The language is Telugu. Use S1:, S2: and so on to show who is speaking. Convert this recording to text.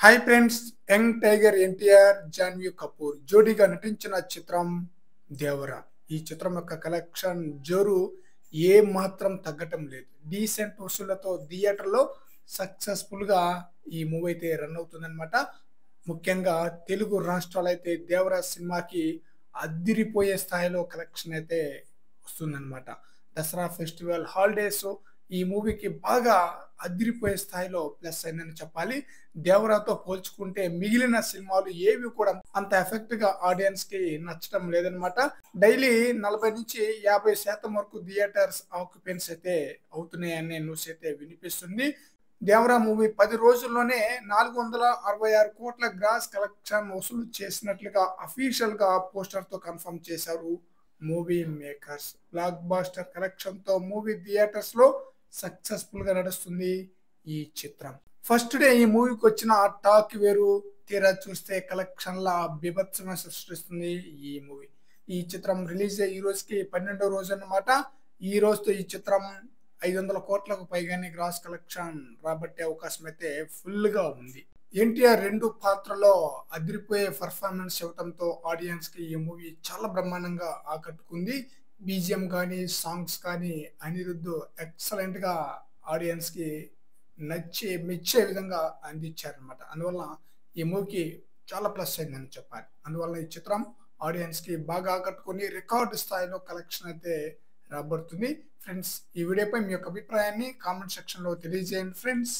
S1: Hi friends, young tiger NTR, Janhvi Kapoor జోడీగా నటించిన చిత్రం దేవర. ఈ చిత్రం యొక్క కలెక్షన్ జోరు ఏ మాత్రం తగ్గటం లేదు. డీసెంట్ వసూళ్లతో థియేటర్లో సక్సెస్ఫుల్ గా ఈ మూవీ అయితే రన్ అవుతుందన్నమాట. ముఖ్యంగా తెలుగు రాష్ట్రాలైతే దేవర సినిమాకి అద్దిరిపోయే స్థాయిలో కలెక్షన్ అయితే వస్తుందన్నమాట. దసరా ఫెస్టివల్ హాలిడేస్ ఈ మూవీకి బాగా అదిరిపోయే స్థాయిలో ప్లస్ అయిందని చెప్పాలి. దేవరాతో పోల్చుకుంటే మిగిలిన సినిమాలు ఏవి కూడా అంత ఎఫెక్ట్ గా ఆడియన్స్ కి నచ్చడం లేదనమాట. డైలీ 40 నుంచి 50% వరకు థియేటర్స్ ఆక్యుపెన్స్ అయితే అవుతున్నాయనే న్యూస్ అయితే వినిపిస్తుంది. దేవరా మూవీ 10 రోజుల్లోనే 466 కోట్ల గ్రాస్ కలెక్షన్ వసూలు చేసినట్లుగా అఫీషియల్ గా పోస్టర్ తో కన్ఫర్మ్ చేశారు movie makers. Blockbuster collection తో మూవీ థియేటర్స్ లో సక్సెస్ఫుల్ గా నడుస్తుంది ఈ చిత్రం. ఫస్ట్ డే ఈ మూవీకి వచ్చిన టాక్ వేరు, తీరా చూస్తే కలెక్షన్ల బీభత్సంగా సృష్టిస్తుంది ఈ మూవీ. ఈ చిత్రం రిలీజ్ అయ్యి ఈ రోజుకి 12వ రోజు అన్నమాట. ఈ రోజుతో ఈ చిత్రం 500 కోట్లకు పైగానే గ్రాస్ కలెక్షన్ రాబట్టే అవకాశం అయితే ఫుల్ గా ఉంది. ఎన్టీఆర్ 2 పాత్రలో అదిరిపోయే పర్ఫార్మెన్స్ ఇవ్వడంతో ఆడియన్స్ కి ఈ మూవీ చాలా బ్రహ్మాండంగా ఆకట్టుకుంది. బీజిఎం కానీ సాంగ్స్ కానీ అనిరుద్ధ్ ఎక్సలెంట్ గా ఆడియన్స్ కి నచ్చి మెచ్చే విధంగా అందించారనమాట. అందువల్ల ఈ మూవీకి చాలా ప్లస్ అయిందని చెప్పాలి. అందువల్ల ఈ చిత్రం ఆడియన్స్ కి బాగా ఆకట్టుకుని రికార్డు స్థాయిలో కలెక్షన్ అయితే రాబడుతుంది. ఫ్రెండ్స్, ఈ వీడియోపై మీ యొక్క అభిప్రాయాన్ని కామెంట్ సెక్షన్ లో తెలియజేయండి ఫ్రెండ్స్.